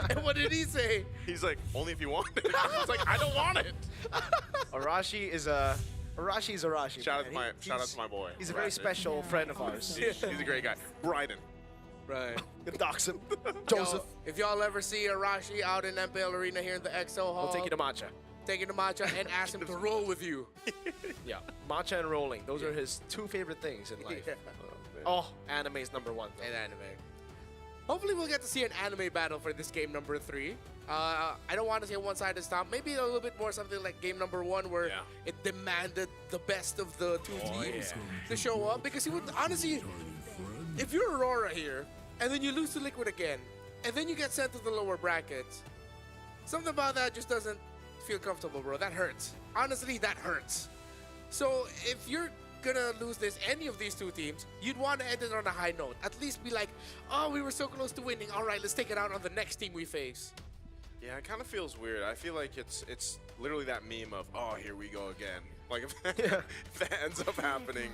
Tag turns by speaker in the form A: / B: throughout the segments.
A: And what did he say?
B: He's like, only if you want it. I was like, I don't want it.
C: Arashi is Arashi.
B: Shout out to my boy.
C: He's a very special friend of ours.
B: He's a great guy. Bryden.
A: Right.
C: Dox him. Joseph.
A: Yo, if y'all ever see Arashi out in MPL Arena here in the XO Hall,
C: We'll take you to matcha.
A: take him to matcha and ask him to roll with you.
C: Yeah, matcha and rolling. Those are his two favorite things in life.
A: Yeah.
C: Oh, anime is number one.
A: And anime. Hopefully we'll get to see an anime battle for this game number 3. I don't want to say a one-sided stomp. Maybe a little bit more something like game number 1 where it demanded the best of the two teams to show up. Because you would honestly, if you're Aurora here, and then you lose to Liquid again, and then you get sent to the lower brackets, something about that just doesn't feel comfortable, bro. That hurts. Honestly, that hurts. So if you're gonna lose any of these two teams, you'd want to end it on a high note. At least be like, oh, we were so close to winning. All right, let's take it out on the next team we face.
B: Yeah, it kind of feels weird. I feel like it's literally that meme of, oh, here we go again. Like, if that ends up happening,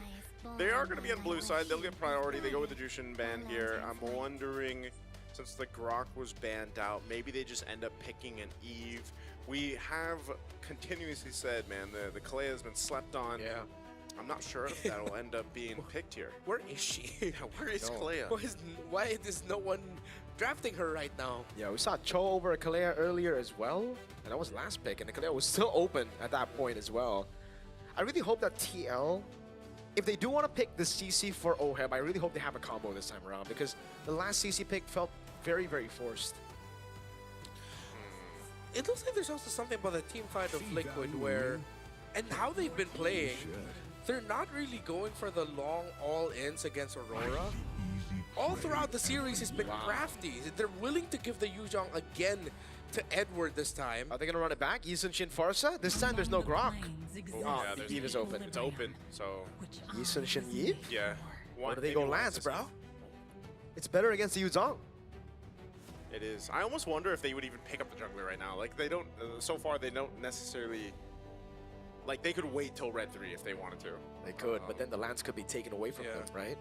B: they are going to be on the blue side. They'll get priority. They go with the Jushin ban here. I'm wondering, since the Grok was banned out, maybe they just end up picking an Eve. We have continuously said, man, the Kalea has been slept on.
A: Yeah.
B: I'm not sure if that'll end up being picked here.
A: Where is she?
B: Where is Kalea?
A: Why is no one drafting her right now?
C: Yeah, we saw Cho over Kalea earlier as well, and that was last pick, and the Kalea was still open at that point as well. I really hope that TL, if they do want to pick the CC for OHEB, I really hope they have a combo this time around, because the last CC pick felt very, very forced.
A: It looks like there's also something about the team fight of Liquid where, and how they've been playing, they're not really going for the long all-ins against Aurora. All throughout the series, it's been crafty. They're willing to give the Yuzhong again to Edward this time.
C: Are they going to run it back? Yisun Shin Farsa? This time there's no Grok.
B: Yeah,
C: the Eve is open.
B: It's open, so...
C: Yisun Shin Eve?
B: Yeah.
C: Or do they go Lance, bro? It's better against the Yuzhong.
B: It is. I almost wonder if they would even pick up the jungler right now. Like, they don't... so far, they don't necessarily... Like, they could wait till Red 3 if they wanted to.
C: They could, but then the Lance could be taken away from them, right?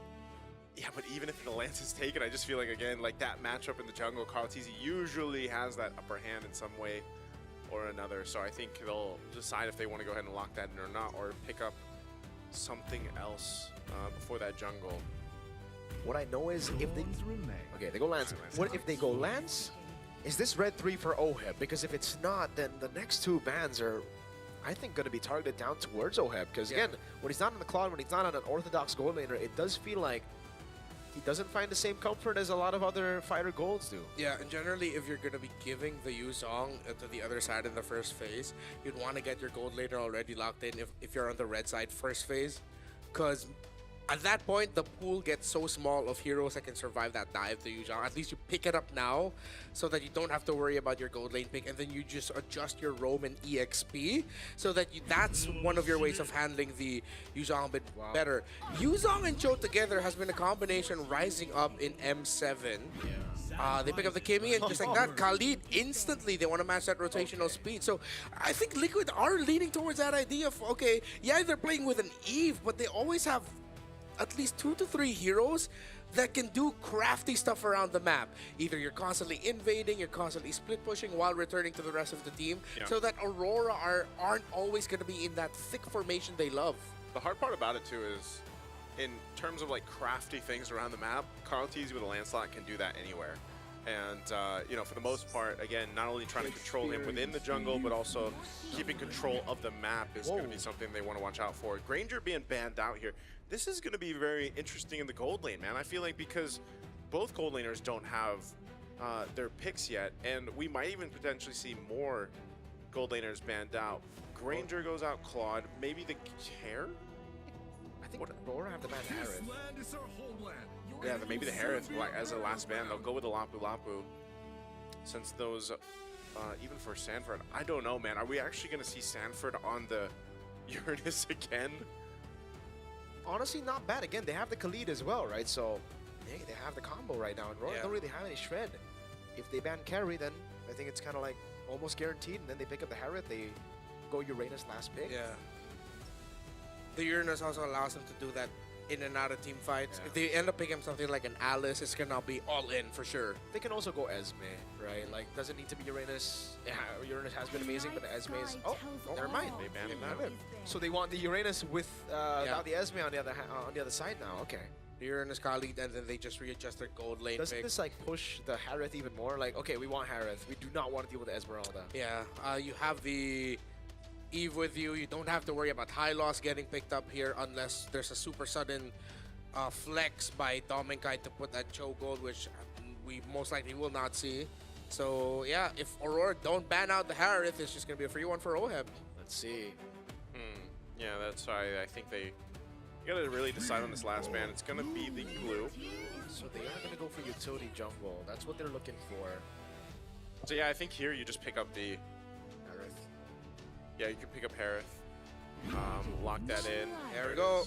B: Yeah, but even if the Lance is taken, I just feel like, again, like that matchup in the jungle, Karltizi usually has that upper hand in some way or another. So I think they'll decide if they want to go ahead and lock that in or not, or pick up something else before that jungle.
C: What I know is if they... Okay, they go Lance. What if they go Lance? Is this Red 3 for OHEB? Because if it's not, then the next two bans are, I think, going to be targeted down towards OHEB. Because again, when he's not on the Cloud, when he's not on an Orthodox gold laner, it does feel like he doesn't find the same comfort as a lot of other fighter golds do.
A: Yeah, and generally, if you're going to be giving the Yuzhong to the other side in the first phase, you'd want to get your gold laner already locked in if you're on the red side first phase. Because at that point, the pool gets so small of heroes that can survive that dive to Yuzhong. At least you pick it up now so that you don't have to worry about your gold lane pick, and then you just adjust your roam and EXP so that that's one of your ways of handling the Yuzhong a bit better. Yuzhong and Cho together has been a combination rising up in M7. They pick up the Kimmy, and just like that, Khalid instantly, they want to match that rotational speed. So I think Liquid are leaning towards that idea of, okay, yeah, they're playing with an Eve, but they always have at least 2 to 3 heroes that can do crafty stuff around the map. Either you're constantly invading, you're constantly split pushing while returning to the rest of the team, so that Aurora aren't always going to be in that thick formation they love.
B: The hard part about it too is, in terms of like crafty things around the map, Karltizi with a Lancelot can do that anywhere. And, you know, for the most part, again, not only trying to control him within the jungle, but also keeping control of the map is going to be something they want to watch out for. Granger being banned out here, this is going to be very interesting in the gold lane, man. I feel like because both gold laners don't have their picks yet, and we might even potentially see more gold laners banned out. Granger goes out, Claude, maybe the Care?
C: I think Aurora have the ban Harith.
B: Yeah, maybe the Harith, like, as a last ban, they'll go with the Lapu Lapu. Since those, even for Sanford, I don't know, man. Are we actually going to see Sanford on the Uranus again?
C: Honestly, not bad. Again, they have the Khalid as well, right? So, hey, they have the combo right now. And Aurora don't really have any shred. If they ban carry, then I think it's kind of like almost guaranteed. And then they pick up the Harith. They go Uranus last pick.
A: Yeah. The Uranus also allows them to do that in and out of team fights.
C: Yeah.
A: If they end up picking something like an Alice, it's gonna be all in for sure.
C: They can also go Esme, right? Like, doesn't need to be Uranus. Yeah, Uranus has been amazing, but the Esme is... Oh, never mind.
B: They banned
C: They
B: that.
C: banned it. So they want the Uranus with without the Esme on the other side now. Okay.
A: The Uranus Khalid, and then they just readjust their gold lane
C: Doesn't
A: pick.
C: this like push the Harith even more? Like, okay, we want Harith. We do not want to deal with the Esmeralda.
A: Yeah, you have the Eve with you. You don't have to worry about high loss getting picked up here unless there's a super sudden flex by Dominkai to put that choke gold, which we most likely will not see. So yeah, if Aurora don't ban out the Harith, it's just gonna be a free one for Oheb.
C: Let's see.
B: Yeah, that's why I think they gotta really decide on this last ban. It's gonna be the glue.
C: So they are gonna go for utility jungle. That's what they're looking for.
B: So yeah, I think here you just pick up the
C: Harith.
B: Yeah, you can pick up Harith. Lock that in.
A: There we go.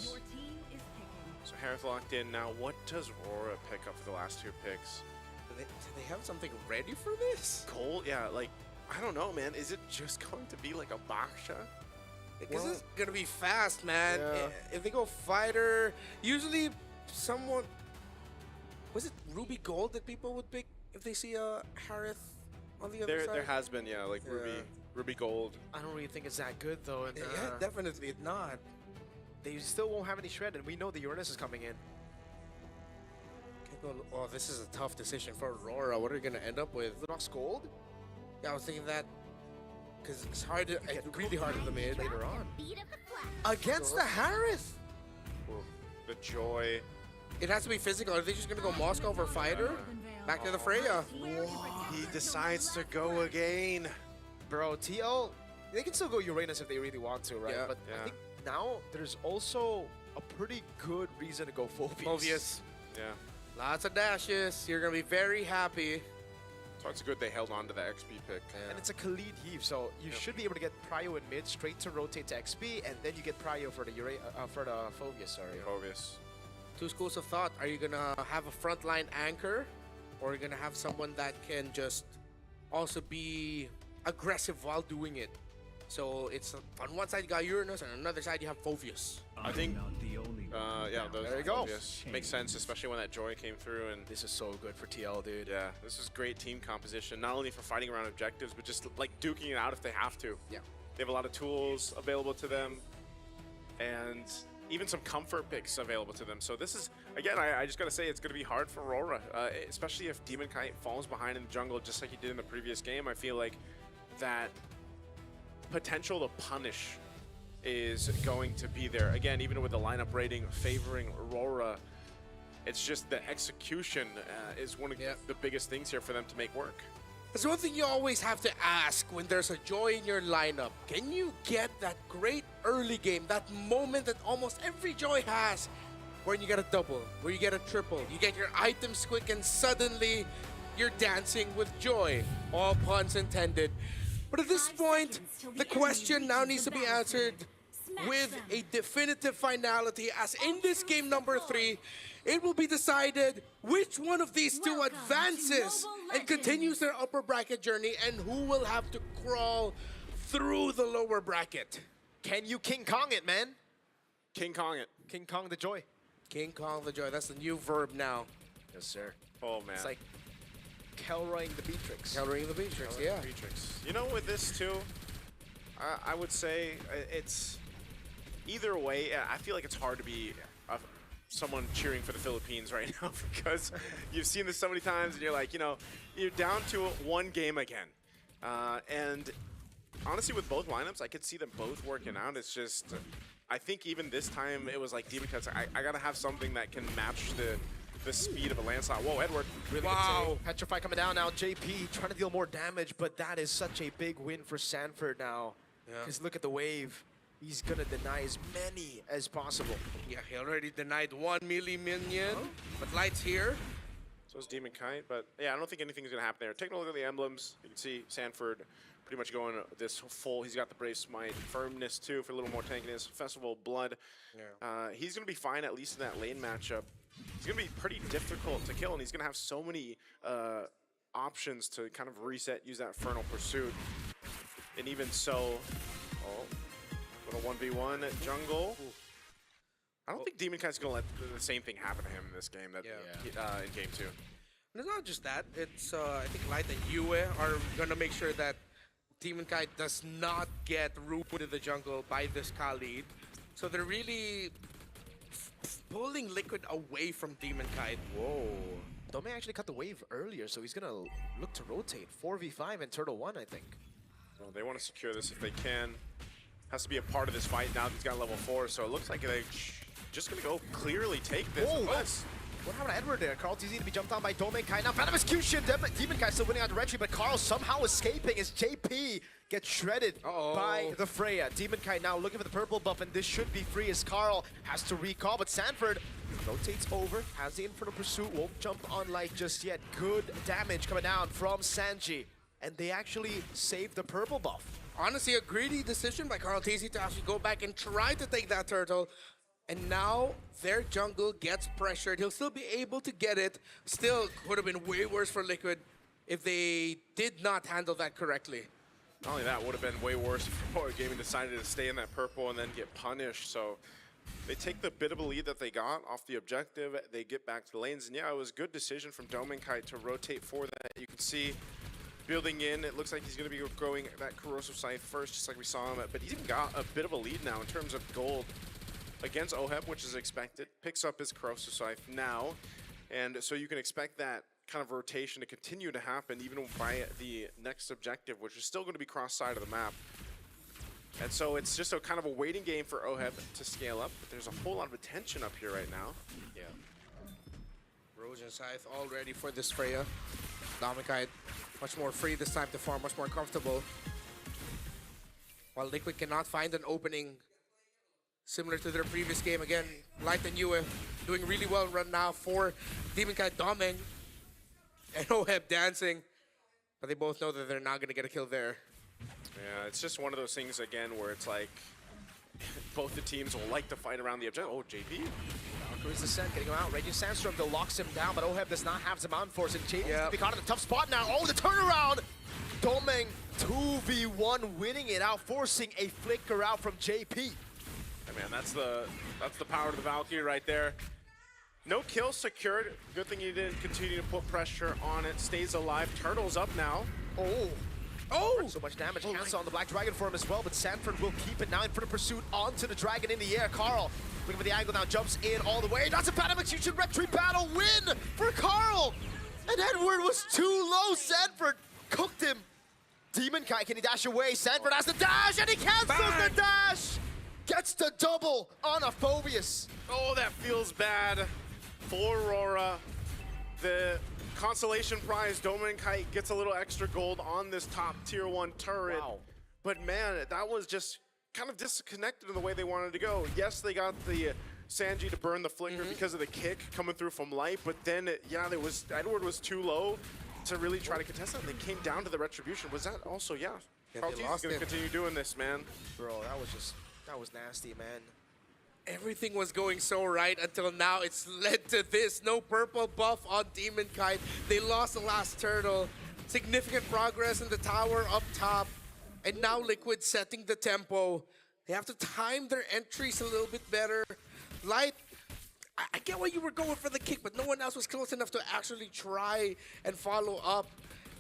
B: So Harith locked in. Now, what does Aurora pick up for the last two picks?
A: Do they have something ready for this?
B: Cole? Yeah, like, I don't know, man. Is it just going to be like a Baksha?
A: Because it's gonna be fast, man.
C: Yeah.
A: If they go fighter, usually someone... Was it Ruby Gold that people would pick if they see a Harith on the other side?
B: There has been, yeah, like Ruby Gold.
C: I don't really think it's that good though. And,
A: Yeah, definitely not.
C: they still won't have any shred, and we know the Uranus is coming in.
A: Oh, this is a tough decision for Aurora. What are you gonna end up with?
C: Lunox Gold
A: Yeah, I was thinking that because it's hard. It's really hard in the mid.
C: later on. Against the Harith!
B: Ooh, the joy.
A: It has to be physical. Are they just gonna go Moscow for fighter? Back to the Freya.
B: He decides to go again.
C: Bro, TL, they can still go Uranus if they really want to, right?
A: Yeah.
C: But
B: Yeah.
C: I think now there's also a pretty good reason to go Phobius.
A: Obvious.
B: Yeah.
A: Lots of dashes. You're gonna be very happy.
B: So it's good they held on to the XP pick.
C: And it's a Khalid heave, so you should be able to get Prio in mid, straight to rotate to XP, and then you get Prio for the Phobius, sorry.
B: Obvious.
A: Two schools of thought. Are you gonna have a frontline anchor, or are you gonna have someone that can just also be aggressive while doing it? So it's on one side you got Uranus, and on another side you have Phobius.
B: I think, yeah, those
C: There you go.
B: obvious. Makes sense, especially when that joy came through. And
C: This is so good for TL, dude.
B: yeah, this is great team composition, not only for fighting around objectives, but just like duking it out if they have to.
A: Yeah.
B: They have a lot of tools available to them, and even some comfort picks available to them. So this is, again, I just gotta say, it's gonna be hard for Aurora, especially if Demon Kite falls behind in the jungle just like he did in the previous game. I feel like that potential to punish is going to be there. Again, even with the lineup rating favoring Aurora, it's just the execution is one of the biggest things here for them to make work.
A: There's one thing you always have to ask when there's a joy in your lineup. Can you get that great early game, that moment that almost every joy has, where you get a double, where you get a triple, you get your items quick, and suddenly you're dancing with joy. All puns intended. But at this point, the question now needs to be answered with a definitive finality, as in this game number 3, it will be decided which one of these two advances and continues their upper bracket journey, and who will have to crawl through the lower bracket.
C: Can you King Kong it, man?
B: King Kong it.
C: King Kong the joy.
A: King Kong the Joy, that's the new verb now.
C: Yes, sir.
B: Oh, man.
C: It's like Kelroying the Beatrix.
A: Countering the Beatrix, yeah.
B: Matrix. You know, with this too, I would say it's either way. I feel like it's hard to be someone cheering for the Philippines right now, because you've seen this so many times, and you're like, you know, you're down to one game again. And honestly, with both lineups, I could see them both working out. It's just, I think even this time it was like Demon Cuts. I gotta have something that can match the speed of a landslide. Whoa, Edward.
C: Really
A: Wow.
C: good save. Petrify coming down now. JP trying to deal more damage, but that is such a big win for Sanford now.
A: Yeah.
C: Because look at the wave. He's going to deny as many as possible.
A: Yeah, he already denied one melee minion, but Light's here.
B: So is Demon Kite, but yeah, I don't think anything's gonna happen there. Taking a look at the emblems, you can see Sanford pretty much going this full. He's got the Brave Smite, Firmness too for a little more tankiness, Festival of Blood.
A: Yeah.
B: He's gonna be fine, at least in that lane matchup. He's gonna be pretty difficult to kill, and he's gonna have so many options to kind of reset, use that Infernal Pursuit. And even so, little 1v1 at jungle. I don't think Demon Kite's going to let the same thing happen to him in this game that in Game 2.
A: And it's not just that. It's I think Light and Yue are gonna make sure that Demon Kite does not get ruined in the jungle by this Khalid. So they're really pulling Liquid away from Demon Kite.
C: Whoa. Dome actually cut the wave earlier, so he's gonna look to rotate. 4v5 and Turtle 1, I think.
B: Well, they want to secure this if they can. Has to be a part of this fight now that he's got level 4, so it looks like they're just gonna go clearly take this.
C: Oh, what happened to Edward there? Carl TZ to be jumped on by Dome Kai. Now, Phantom Execution! Demon Kai still winning on the retreat, but Carl somehow escaping as JP gets shredded by the Freya. Demon Kai now looking for the purple buff, and this should be free as Carl has to recall, but Sanford rotates over, has the Infernal Pursuit, won't jump on Light just yet. Good damage coming down from Sanji, and they actually save the purple buff.
A: Honestly, a greedy decision by Carl TZ to actually go back and try to take that turtle. And now their jungle gets pressured. He'll still be able to get it. Still would have been way worse for Liquid if they did not handle that correctly.
B: Not only that, would have been way worse if Aurora Gaming decided to stay in that purple and then get punished. So they take the bit of a lead that they got off the objective. They get back to the lanes. And yeah, it was a good decision from Domenkite to rotate for that. You can see building in, it looks like he's going to be growing that Corrosive Scythe first, just like we saw him. But he's even got a bit of a lead now in terms of gold against Oheb, which is expected. Picks up his Corrosive Scythe now. And so you can expect that kind of rotation to continue to happen even by the next objective, which is still going to be cross side of the map. And so it's just a kind of a waiting game for Oheb to scale up, but there's a whole lot of attention up here right now.
A: Yeah. Erosion Scythe all ready for this Freya. Domenkite much more free this time to farm, much more comfortable. While Liquid cannot find an opening similar to their previous game. Again, Light and Yue doing really well right now for Demonkite Domeng and Oheb dancing. But they both know that they're not going to get a kill there.
B: Yeah, it's just one of those things, again, where it's like both the teams will like to fight around the objective. Oh, JP.
C: Valkyrie's Descent getting him out. Raging Sandstorm though locks him down, but Oheb does not have Zaman Force, and JP's gonna be caught in a tough spot now. Oh, the turnaround! Domeng 2v1 winning it out, forcing a flicker out from JP.
B: Hey man, that's the power of the Valkyrie right there. No kill secured. Good thing he didn't continue to put pressure on it. Stays alive. Turtle's up now.
C: Oh, so much damage. Cancel on the Black Dragon for him as well, but Sanford will keep it now in front of pursuit onto the Dragon in the air. Carl looking for the angle now, jumps in all the way. That's a Phantom Execution retreat battle win for Carl. And Edward was too low. Sanford cooked him. Demon Kai, can he dash away? Sanford has the dash, and he cancels the dash. Gets the double on a Phobius.
B: Oh, that feels bad for Aurora. The consolation prize, Domenkite gets a little extra gold on this top tier 1 turret.
C: Wow.
B: But man, that was just kind of disconnected in the way they wanted to go. Yes, they got the Sanji to burn the flicker because of the kick coming through from Light, but then, Edward was too low to really try to contest that. They came down to the retribution. Was that also, Carl T is going to continue doing this, man.
C: Bro, that was nasty, man.
A: Everything was going so right until now. It's led to this. No purple buff on Demonkite. They lost the last turtle. Significant progress in the tower up top. And now Liquid setting the tempo. They have to time their entries a little bit better. Light, I get why you were going for the kick, but no one else was close enough to actually try and follow up.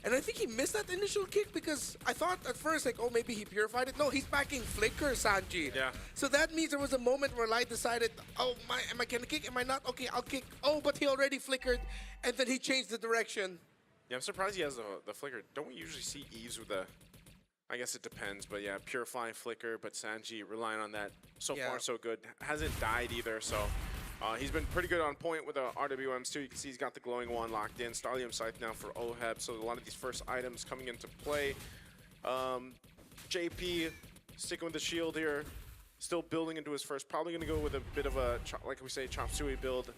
A: And I think he missed that initial kick because I thought at first, like, oh, maybe he purified it. No, he's backing Flicker, Sanji.
B: Yeah.
A: So that means there was a moment where Light decided, oh, am I gonna kick? Am I not? Okay, I'll kick. Oh, but he already flickered, and then he changed the direction.
B: Yeah, I'm surprised he has the flicker. Don't we usually see Eves with the, I guess it depends, but yeah, purifying flicker, but Sanji relying on that. So far, so good. Hasn't died either, so he's been pretty good on point with the RWMs too. You can see he's got the glowing one locked in. Starlium Scythe now for Oheb, so a lot of these first items coming into play. JP sticking with the shield here, still building into his first. Probably going to go with a bit of a, like we say, Chop Suey build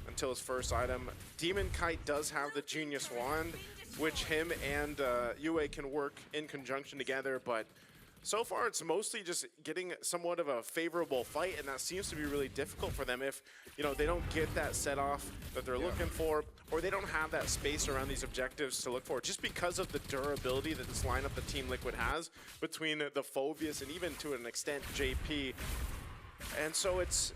B: until his first item. Demonkite does have the Genius Wand, which him and Yue can work in conjunction together, but so far it's mostly just getting somewhat of a favorable fight, and that seems to be really difficult for them if, they don't get that set off that they're looking for, or they don't have that space around these objectives to look for, just because of the durability that this lineup that Team Liquid has between the Phobius and even to an extent JP. And so it's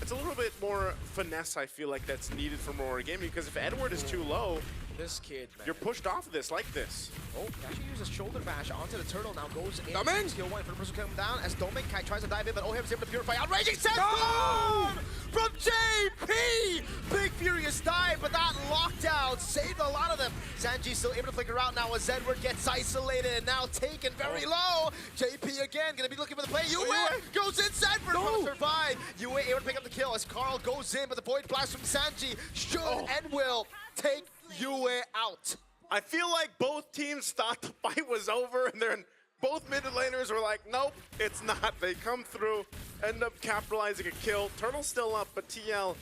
B: it's a little bit more finesse, I feel like, that's needed from Aurora Gaming, because if Edward is too low,
C: This kid, man.
B: you're pushed off of this like this.
C: Oh, he actually uses shoulder bash onto the turtle. Now goes in.
A: Doming!
C: Skill one for the person coming down as Doming Kai tries to dive in, but Oheb's able to purify. Outraging set from JP! Big furious dive, but that lockdown saved a lot of them. Sanji still able to flicker out now as Edward gets isolated and now taken very low. JP again gonna be looking for the play. Yue goes in. Sanford trying to survive. Yue able to pick up the kill as Carl goes in, but the void blast from Sanji should and will take Yue out.
B: I feel like both teams thought the fight was over, and then both mid laners were like, nope, it's not. They come through, end up capitalizing a kill. Turtle's still up, but TL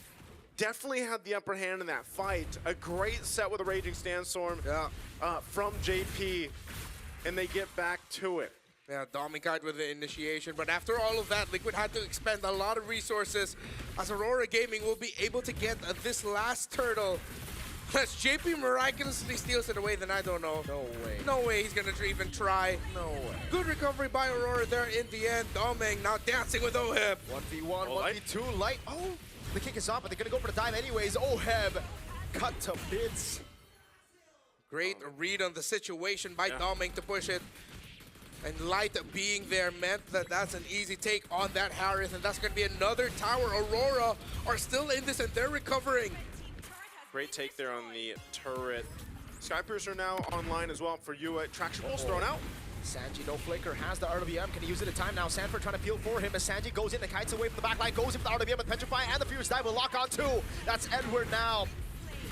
B: definitely had the upper hand in that fight. A great set with a Raging Sandstorm from JP, and they get back to it.
A: Yeah, Domingard with the initiation, but after all of that, Liquid had to expend a lot of resources as Aurora Gaming will be able to get this last turtle. Unless JP miraculously steals it away, then I don't know.
C: No way.
A: No way he's gonna even try.
C: No way.
A: Good recovery by Aurora there in the end. Doming now dancing with Oheb.
C: 1v1,
B: Oh, Light.
C: 1v2, Light. Oh, the kick is off, but they're gonna go for the dive anyways. Oheb cut to bits.
A: Great read on the situation by Doming to push it. And Light being there meant that that's an easy take on that Harith, and that's gonna be another tower. Aurora are still in this and they're recovering.
B: Great take there on the turret. Skypiercer now online as well for Yue. Traction Pulse thrown out.
C: Sanji, no flicker, has the RWM. Can he use it in time now? Sanford trying to peel for him as Sanji goes in. The kites away from the back line, goes in for the RWM with Petrify, and the Furious Dive will lock on too. That's Edward now.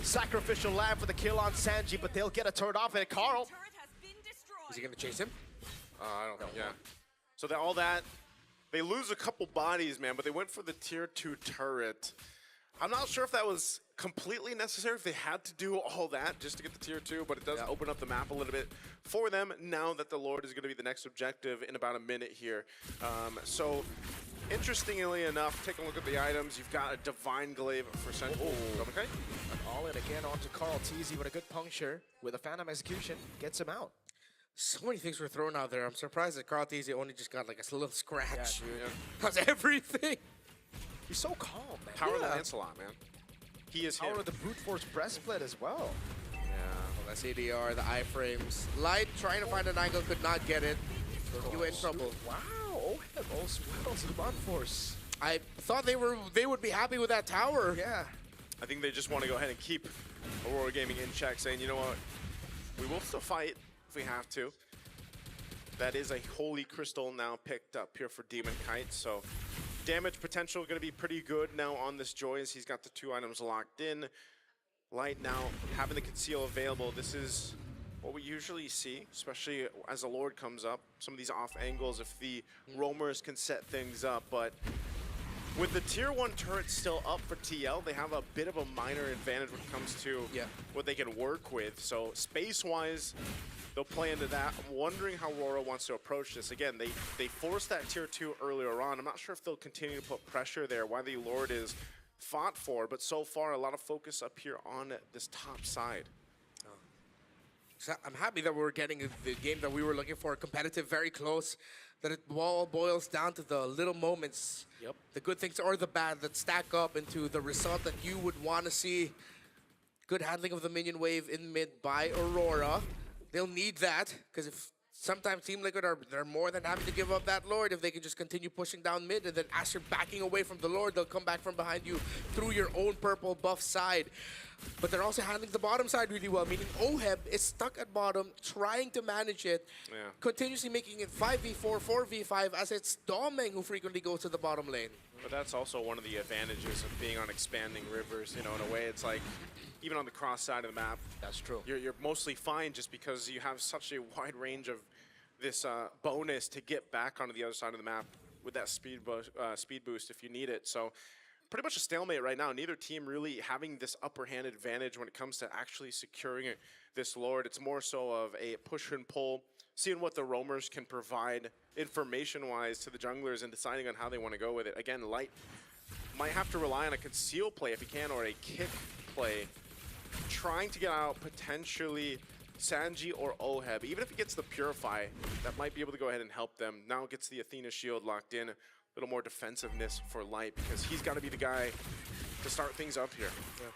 C: Sacrificial lamb for the kill on Sanji, but they'll get a turret off it. Carl.
A: Is he gonna chase him?
B: I don't know. Yeah. So all that, they lose a couple bodies, man, but they went for the tier 2 turret. I'm not sure if that was completely necessary, if they had to do all that just to get the tier 2, but it does open up the map a little bit for them now that the Lord is going to be the next objective in about a minute here. So, interestingly enough, take a look at the items. You've got a Divine Glaive for Central. Okay.
C: And all in again onto Carl Teasy with a good puncture with a Phantom Execution. Gets him out.
A: So many things were thrown out there. I'm surprised that Carl Teasy only just got like a little scratch.
C: Yeah.
A: That's everything.
C: He's so calm, man.
B: Power of the Lancelot, man. He is
C: Power
B: him.
C: of the Brute Force Breastplate as well.
A: Yeah, well, that's ADR, the iframes. Light trying to find an angle, could not get it. You in trouble.
C: Wow, Oheb also wells the Bond Force.
A: I thought they would be happy with that tower.
C: Yeah.
B: I think they just want to go ahead and keep Aurora Gaming in check, saying, you know what, we will still fight if we have to. That is a Holy Crystal now picked up here for Demon Kite, so damage potential going to be pretty good now on this Joy as he's got the 2 items locked in. Light now having the Conceal available. This is what we usually see, especially as the Lord comes up. Some of these off angles if the roamers can set things up, but with the tier 1 turret still up for TL, they have a bit of a minor advantage when it comes to what they can work with. So space-wise, they'll play into that. I'm wondering how Aurora wants to approach this. Again, they forced that tier 2 earlier on. I'm not sure if they'll continue to put pressure there, why the Lord is fought for, but so far a lot of focus up here on this top side.
A: So I'm happy that we're getting the game that we were looking for, competitive, very close, that it all boils down to the little moments, the good things or the bad that stack up into the result that you would want to see. Good handling of the minion wave in mid by Aurora. They'll need that, because if sometimes Team Liquid they're more than happy to give up that Lord if they can just continue pushing down mid, and then as you're backing away from the Lord, they'll come back from behind you through your own purple buff side. But they're also handling the bottom side really well, meaning Oheb is stuck at bottom, trying to manage it, continuously making it 5v4, 4v5, as it's Doming who frequently goes to the bottom lane.
B: But that's also one of the advantages of being on expanding rivers. You know, in a way, it's like, even on the cross side of the map,
C: that's true.
B: You're mostly fine just because you have such a wide range of this bonus to get back onto the other side of the map with that speed boost if you need it. So pretty much a stalemate right now. Neither team really having this upper hand advantage when it comes to actually securing this Lord. It's more so of a push and pull, seeing what the roamers can provide information-wise to the junglers and deciding on how they want to go with it. Again, Light might have to rely on a conceal play if he can, or a kick play, trying to get out potentially Sanji or Oheb. Even if he gets the Purify, that might be able to go ahead and help them. Now gets the Athena shield locked in. little more defensiveness for Light, because he's got to be the guy to start things up here.
A: Yeah.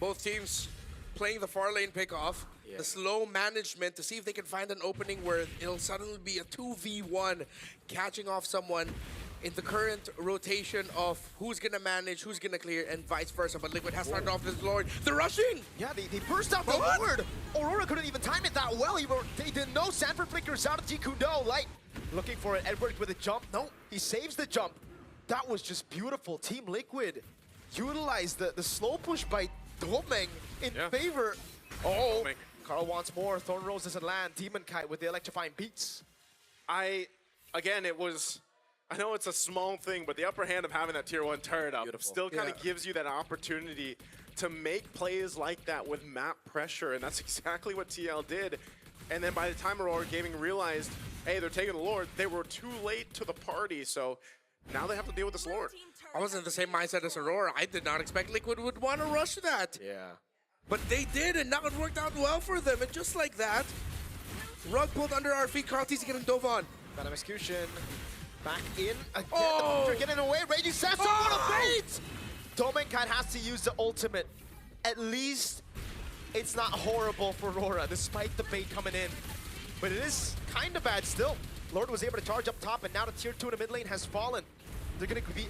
A: Both teams playing the far lane pickoff, the slow management to see if they can find an opening where it'll suddenly be a 2v1 catching off someone in the current rotation of who's gonna manage, who's gonna clear, and vice versa. But Liquid has started off this Lord. They're rushing!
C: Yeah, they burst out the Lord! Aurora couldn't even time it that well. They didn't know. Sanford flickers out of Jikundo. Light looking for it. Edward with a jump. No, he saves the jump. That was just beautiful. Team Liquid utilized the slow push by Domeng in favor. Oh, Carl wants more. Thorn Rose doesn't land. Demon Kite with the electrifying beats.
B: Again, it was, I know it's a small thing, but the upper hand of having that tier 1 turret up still kind of gives you that opportunity to make plays like that with map pressure, and that's exactly what TL did. And then by the time Aurora Gaming realized, hey, they're taking the Lord, they were too late to the party, so now they have to deal with this Lord.
A: I was in the same mindset as Aurora. I did not expect Liquid would want to rush that.
C: Yeah.
A: But they did, and now it worked out well for them. And just like that, rug pulled under our feet. Carltese getting dove on.
C: Venom execution. Back in again.
A: Oh!
C: They're getting away. Raging Assassin, what a bait! Domenkai has to use the ultimate. At least it's not horrible for Aurora, despite the bait coming in. But it is kind of bad still. Lord was able to charge up top, and now the tier 2 in the mid lane has fallen. They're going to be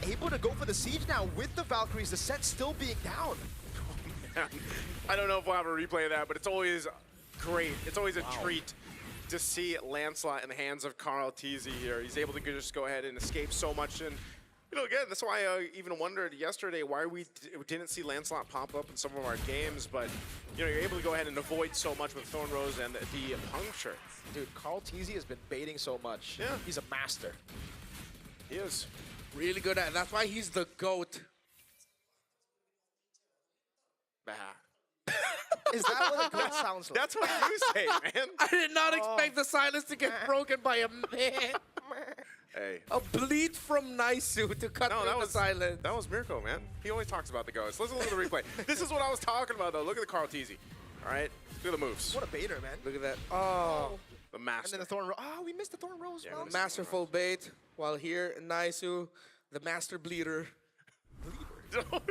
C: able to go for the siege now with the Valkyries, the set still being down.
B: I don't know if we'll have a replay of that, but it's always great. It's always a treat to see Lancelot in the hands of Carltese here. He's able to just go ahead and escape so much. And, you know, again, that's why I even wondered yesterday why we didn't see Lancelot pop up in some of our games. But, you know, you're able to go ahead and avoid so much with Thorn Rose and the puncture.
C: Dude, Carltese has been baiting so much.
B: Yeah.
C: He's a master.
B: He is.
A: Really good at it. That's why he's the GOAT.
B: Bah.
C: Is that what a goat sounds like?
B: That's what you say, man.
A: I did not expect the silence to get broken by a man.
B: Hey.
A: A bleed from Naisu to cut through the silence.
B: That was Mirko, man. He always talks about the goats. Let's look at the replay. This is what I was talking about, though. Look at the Carltese. All right? Look at the moves.
C: What a baiter, man.
A: Look at that. Oh.
B: The master.
C: And then the Thorn Rose. Oh, we missed the Thorn Rose.
B: Yeah,
C: Well,
A: Masterful bait. While here, Naisu, the master bleeder.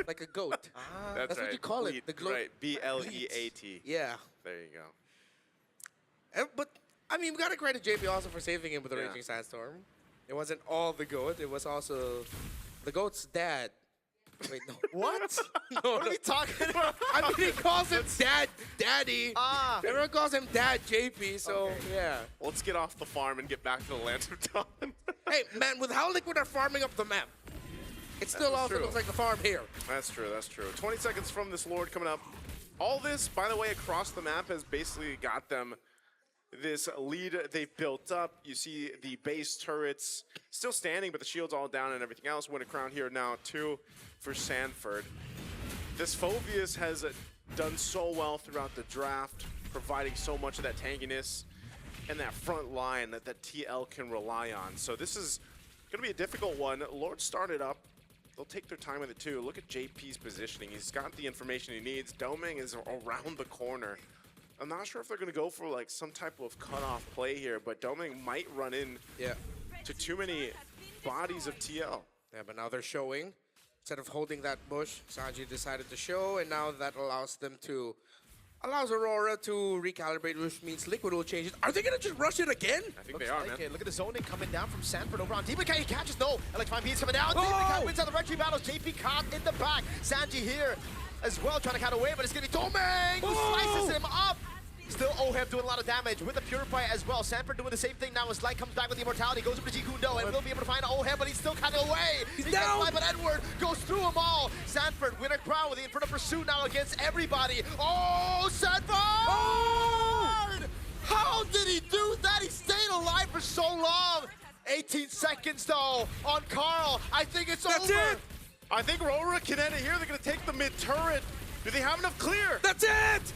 A: Like a goat. That's
B: right.
A: what you call
B: Bleat,
A: it. The gloat.
B: right. B-L-E-A-T.
A: Yeah.
B: There you go.
A: But, I mean, we got to credit JP also for saving him with the Raging Sandstorm. It wasn't all the goat. It was also the goat's dad. Wait, no.
C: What?
A: No,
C: What are we talking about?
A: I mean, he calls him Daddy. Everyone calls him Dad JP, so yeah.
B: Let's get off the farm and get back to the Land of Dawn.
A: Hey, man, with how Liquid are farming up the map, it still also looks like the farm here.
B: That's true, that's true. 20 seconds from this Lord coming up. All this, by the way, across the map has basically got them this lead they've built up. You see the base turrets still standing, but the shield's all down and everything else. Win a crown here now, too, for Sanford. This Phobius has done so well throughout the draft, providing so much of that tankiness and that front line that TL can rely on. So this is going to be a difficult one. Lord started up. They'll take their time with it, too. Look at JP's positioning. He's got the information he needs. Domeng is around the corner. I'm not sure if they're going to go for like some type of cutoff play here, but Domeng might run in to too many bodies of TL.
A: Yeah, but now they're showing. Instead of holding that bush, Sanji decided to show, and now that allows Aurora to recalibrate, which means Liquid will change it. Are they going to just rush it again?
B: I think they are, man.
C: Look at the zoning coming down from Sanford over on Demon Kite. He catches, no. Electrifying beats coming down. Demon Kite wins out the retreat battles. JP caught in the back. Sanji here as well, trying to cut away, but it's going to be Domeng who slices him up. Still Oheb doing a lot of damage with the Purify as well. Sanford doing the same thing now as Light comes back with the Immortality, goes over to Jikundo, and will be able to find Oheb, but he's still cutting away. He gets by, but Edward goes through them all. Sanford win a crown with the Inferno Pursuit now against everybody. Oh, Sanford! Oh! How did he do that? He stayed alive for so long. 18 seconds though on Carl. I think it's over.
A: That's it!
B: I think Aurora can end it here. They're going to take the mid turret. Do they have enough clear?
A: That's it!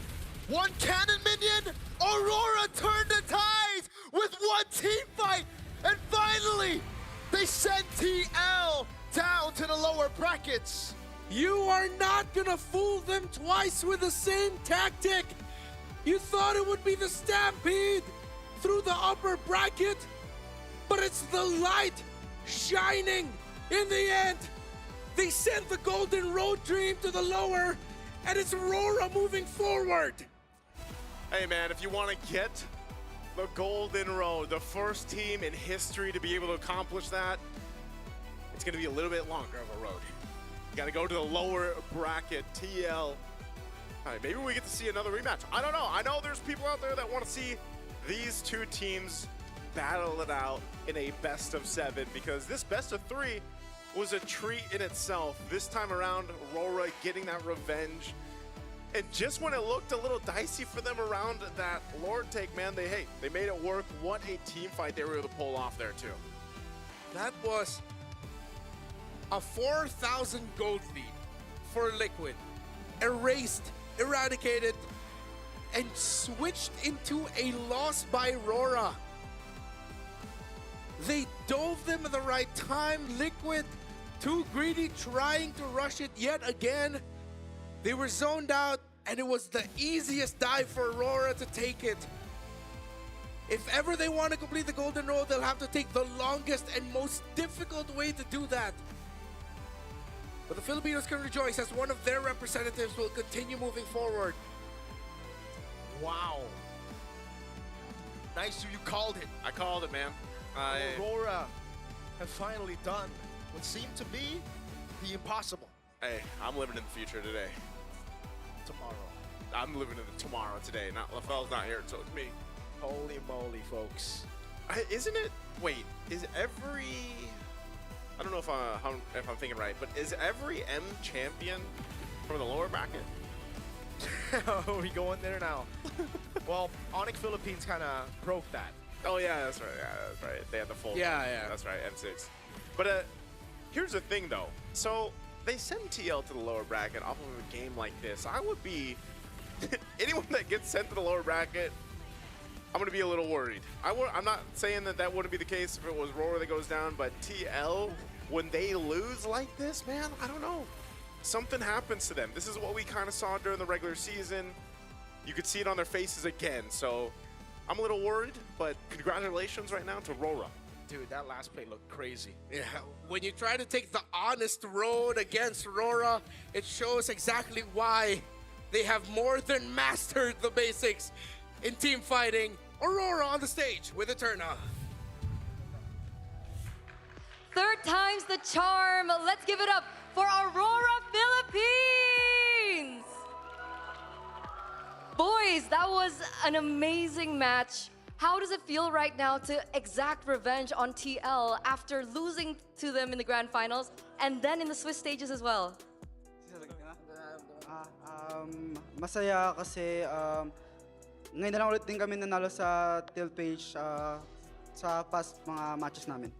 C: One cannon minion, Aurora turned the tides with one team fight, and finally, they sent TL down to the lower brackets.
A: You are not gonna fool them twice with the same tactic. You thought it would be the Stampede through the upper bracket, but it's the Light shining in the end. They sent the Golden Road Dream to the lower, and it's Aurora moving forward.
B: Hey man, if you want to get the Golden Road, the first team in history to be able to accomplish that, it's going to be a little bit longer of a road. You got to go to the lower bracket, TL. All right, maybe we get to see another rematch. I don't know. I know there's people out there that want to see these two teams battle it out in a best of 7, because this best of 3 was a treat in itself. This time around, Aurora getting that revenge. And just when it looked a little dicey for them around that Lord take, man, they made it work. What a team fight they were able to pull off there too.
A: That was a 4,000 gold lead for Liquid. Erased, eradicated, and switched into a loss by Aurora. They dove them at the right time. Liquid, too greedy, trying to rush it yet again. They were zoned out, and it was the easiest dive for Aurora to take it. If ever they want to complete the Golden Road, they'll have to take the longest and most difficult way to do that. But the Filipinos can rejoice as one of their representatives will continue moving forward.
C: Wow. Nice, you called it.
B: I called it, man.
C: Aurora have finally done what seemed to be the impossible.
B: Hey, I'm living in the future today.
C: Tomorrow.
B: I'm living in the tomorrow today. Not LaFell's not here, so it's me.
C: Holy moly, folks.
B: Isn't it? Wait, is every? I don't know if I'm thinking right, but is every M champion from the lower bracket?
C: Are we going there now? Well, Onyx Philippines kind of broke that.
B: Oh yeah, that's right. Yeah, that's right. They had the full.
A: Yeah, yeah.
B: That's right. M6. But here's the thing, though. So they send TL to the lower bracket off of a game like this. I would be anyone that gets sent to the lower bracket. I'm gonna be a little worried. I'm not saying that wouldn't be the case if it was Aurora that goes down, but TL, when they lose like this, man, I don't know. Something happens to them. This is what we kind of saw during the regular season. You could see it on their faces again. So I'm a little worried, but congratulations right now to Aurora.
C: Dude, that last play looked crazy.
A: Yeah, when you try to take the honest road against Aurora, it shows exactly why they have more than mastered the basics in team fighting. Aurora on the stage with Eterna.
D: Third time's the charm. Let's give it up for Aurora Philippines. Boys, that was an amazing match. How does it feel right now to exact revenge on TL after losing to them in the grand finals and then in the Swiss stages as well?
E: Masaya kasi ngayon na lang ulit din kami nanalo sa TL page sa past mga matches namin.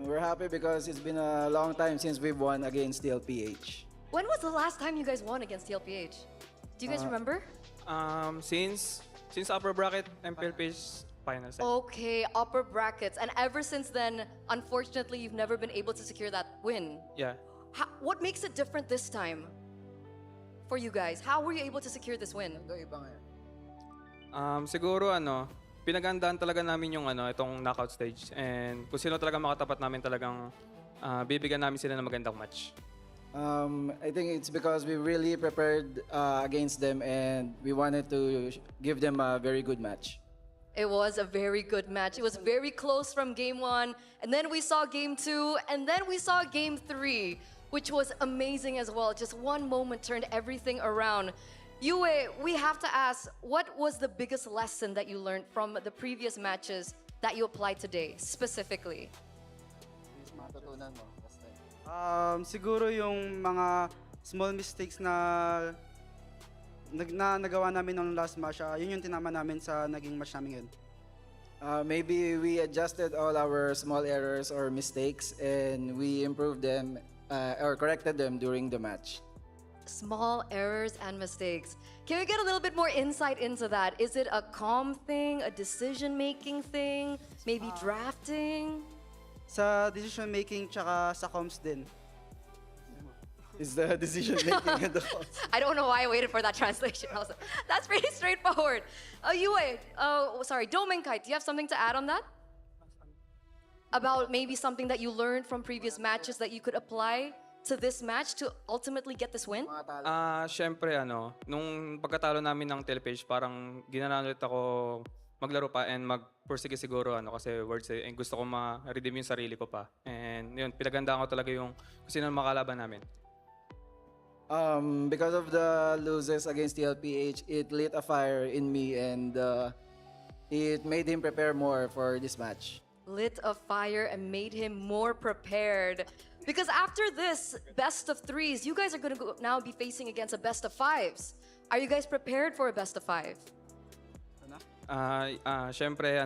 F: We're happy because it's been a long time since we've won against TLPH.
D: When was the last time you guys won against TLPH? Do you guys remember?
G: Since upper bracket MPLPH finals.
D: Okay, upper brackets. And ever since then, unfortunately, you've never been able to secure that win.
G: Yeah.
D: What makes it different this time for you guys? How were you able to secure this win?
G: Siguro pinagandaan talaga namin yung itong knockout stage, and kung sino talaga makatapat namin talagang bibigyan namin sila ng magandang match.
F: I think it's because we really prepared against them and we wanted to give them a very good match.
D: It was a very good match. It was very close from game 1, and then we saw game 2, and then we saw game 3, which was amazing as well. Just one moment turned everything around. Yue, we have to ask, what was the biggest lesson that you learned from the previous matches that you applied today, specifically?
E: Siguro yung mga small mistakes na nagawa namin ng last match, yun yung tinama namin sa naging match namin ngayon.
F: Maybe we adjusted all our small errors or mistakes and we improved them or corrected them during the match.
D: Small errors and mistakes. Can we get a little bit more insight into that? Is it a calm thing, a decision-making thing, maybe drafting?
E: Sa decision making tsaka sa comms din.
F: Is the decision making and the
D: I don't know why I waited for that translation also. That's pretty straightforward. Yue, sorry, Domenkite, do you have something to add on that? about maybe something that you learned from previous matches that you could apply to this match to ultimately get this win?
G: Syempre nung pagkatalo namin ng Telepage, parang ginanan ulit ako maglaro pa and magpursige siguro kasi words and gusto ko ma-redeem yung sarili ko pa. And yun, pinagandaan ko talaga yung kung sino ang makalaban namin.
F: Because of the losses against the LPH, it lit a fire in me and it made him prepare more for this match.
D: Lit a fire and made him more prepared. Because after this best of threes, you guys are going to now be facing against a best of fives. Are you guys prepared for a best of five?
G: Syempre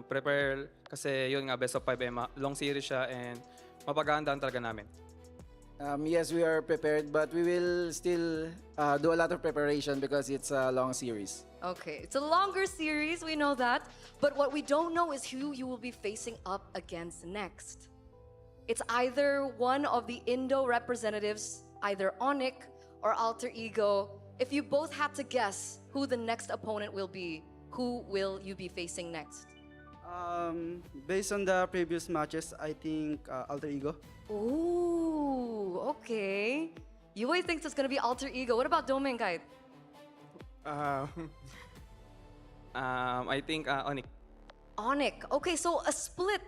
G: prepare kasi yun nga best of 5 long series siya and mapaghandaan talaga namin.
F: Yes, we are prepared, but we will still do a lot of preparation because it's a long series.
D: Okay, it's a longer series, we know that. But what we don't know is who you will be facing up against next. It's either one of the Indo representatives, either Onyx or Alter Ego. If you both had to guess who the next opponent will be, who will you be facing next?
E: Based on the previous matches, I think Alter Ego.
D: Ooh, okay. Yue thinks it's gonna be Alter Ego. What about Domeng, guys?
G: I think Onyx.
D: Onyx. Okay, so a split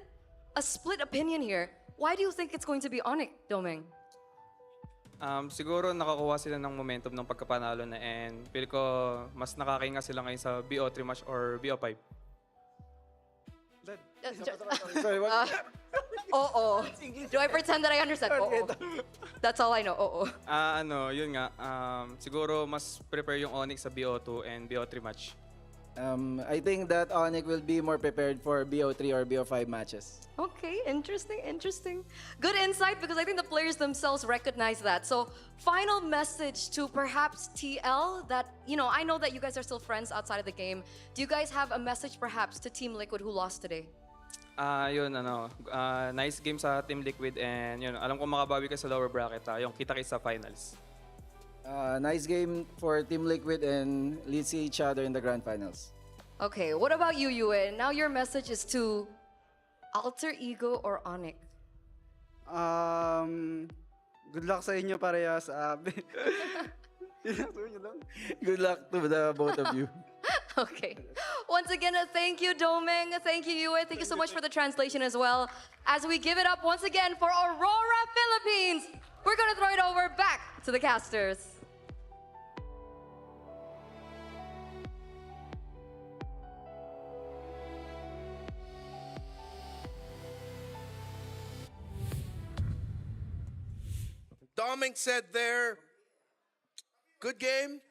D: opinion here. Why do you think it's going to be Onyx, Domeng?
G: Siguro nakakuha sila ng momentum ng pagkapanalo na and feel ko mas nakakainga sila ngayon sa BO3 match or BO5.
F: Sorry, what?
D: Oo. Do I pretend that I understand? Oo. That's all I know. Oo.
G: Yun nga. Siguro mas prepare yung Onyx sa BO2 and BO3 match.
F: I think that Onyx will be more prepared for BO3 or BO5 matches.
D: Okay, interesting. Good insight because I think the players themselves recognize that. So, final message to perhaps TL that, I know that you guys are still friends outside of the game. Do you guys have a message perhaps to Team Liquid who lost today?
G: Nice game sa Team Liquid and alam ko makabawi ka sa lower bracket, yung kita-kits sa finals.
F: Nice game for Team Liquid and let's see each other in the grand finals.
D: Okay, what about you, Yue? Now your message is to Alter Ego or Onyx?
E: Good luck sa inyo parehas.
F: Good luck to the both of you.
D: Okay. Once again, thank you, Domeng. Thank you, Yue. Thank you so much for the translation as well. As we give it up once again for Aurora Philippines, we're going to throw it over back to the casters.
A: Doming said there, good game.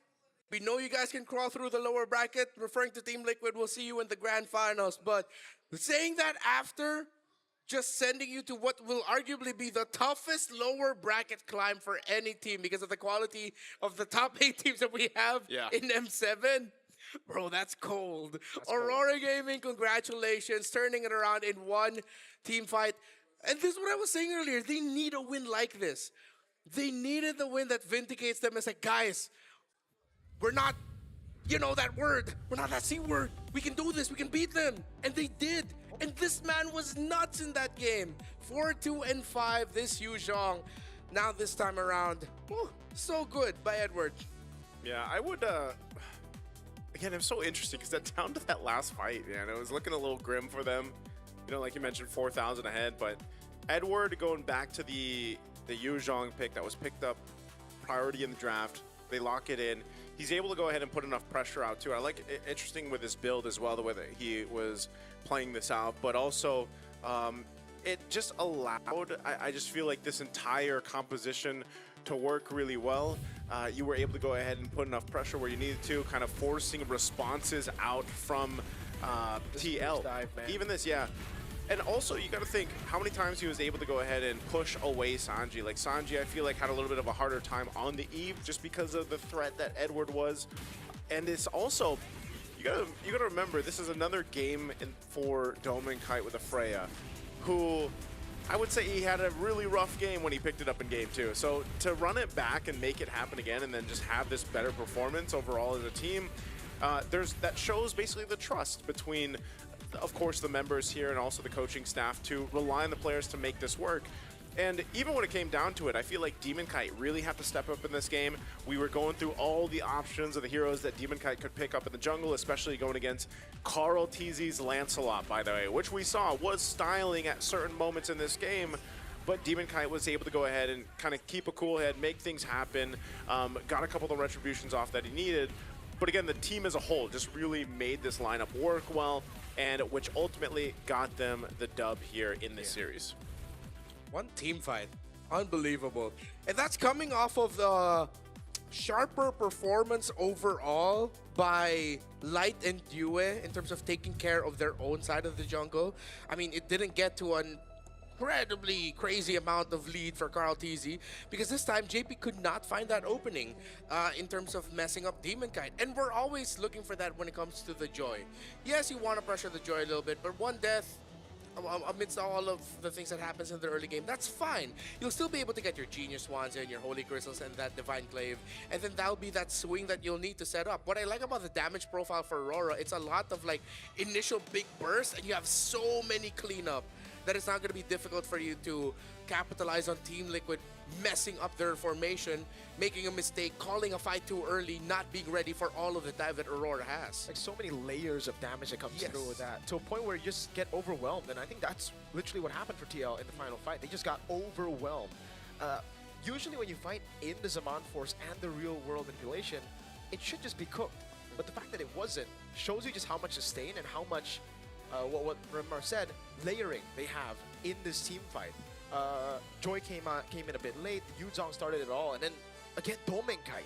A: We know you guys can crawl through the lower bracket. Referring to Team Liquid, we'll see you in the grand finals. But saying that after just sending you to what will arguably be the toughest lower bracket climb for any team because of the quality of the top 8 teams that we have in M7. Bro, that's cold. Aurora Gaming, congratulations. Turning it around in one team fight. And this is what I was saying earlier. They need a win like this. They needed the win that vindicates them as like, guys, we're not, that word. We're not that C word. We can do this. We can beat them. And they did. And this man was nuts in that game. 4-2-5, this Yu Zhong. Now this time around, so good by Edward.
B: Yeah, I would, again, it's so interesting because that down to that last fight, man, it was looking a little grim for them. Like you mentioned, 4,000 ahead, but Edward going back to the Yu Zhong pick that was picked up priority in the draft. They lock it in. He's able to go ahead and put enough pressure out too. I like it, interesting with his build as well, the way that he was playing this out, but also it just allowed, I just feel like this entire composition to work really well. You were able to go ahead and put enough pressure where you needed to, kind of forcing responses out from TL.
C: Dive,
B: even this, yeah. And also, you got to think how many times he was able to go ahead and push away Sanji. Like Sanji, I feel like had a little bit of a harder time on the eve just because of the threat that Edward was. And it's also, you gotta remember, this is another game for Domeng Kite with a Freya, who I would say he had a really rough game when he picked it up in game 2. So to run it back and make it happen again and then just have this better performance overall as a team, that shows basically the trust between of course, the members here and also the coaching staff to rely on the players to make this work. And even when it came down to it, I feel like Demon Kite really had to step up in this game. We were going through all the options of the heroes that Demon Kite could pick up in the jungle, especially going against Carl TZ's Lancelot, by the way, which we saw was styling at certain moments in this game. But Demon Kite was able to go ahead and kind of keep a cool head, make things happen, got a couple of the retributions off that he needed. But again, the team as a whole just really made this lineup work well, and which ultimately got them the dub here in this series.
A: One team fight. Unbelievable. And that's coming off of the sharper performance overall by Light and Due in terms of taking care of their own side of the jungle. I mean, it didn't get to an incredibly crazy amount of lead for Carl TZ because this time JP could not find that opening in terms of messing up Demon Kite. And we're always looking for that when it comes to the Joy. Yes, you want to pressure the Joy a little bit, but one death amidst all of the things that happens in the early game, that's fine. You'll still be able to get your Genius Wands and your Holy Crystals and that Divine Glaive, and then that'll be that swing that you'll need to set up. What I like about the damage profile for Aurora, it's a lot of like initial big bursts, and you have so many cleanup that it's not going to be difficult for you to capitalize on Team Liquid messing up their formation, making a mistake, calling a fight too early, not being ready for all of the dive that Aurora has.
C: Like so many layers of damage that comes through with that, to a point where you just get overwhelmed. And I think that's literally what happened for TL in the final fight. They just got overwhelmed. Usually when you fight in the Zaman Force and the real world manipulation, it should just be cooked. But the fact that it wasn't shows you just how much sustain and how much, what Remar said, layering they have in this team fight. Joy came in a bit late, Yuzong started it all, and then again Domenkai.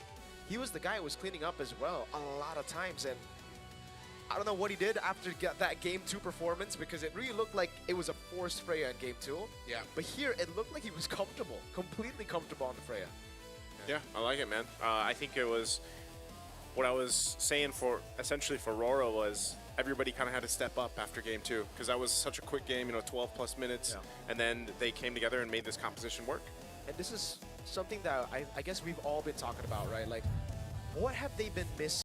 C: He was the guy who was cleaning up as well a lot of times, and I don't know what he did after that Game 2 performance, because it really looked like it was a forced Freya in Game 2.
A: Yeah.
C: But here it looked like he was comfortable, completely comfortable on the Freya.
B: Yeah, I like it, man. I think it was what I was saying for essentially for Aurora was everybody kind of had to step up after Game 2 because that was such a quick game, 12 plus minutes, and then they came together and made this composition work.
C: And this is something that I guess we've all been talking about, right? Like, what have they been missing?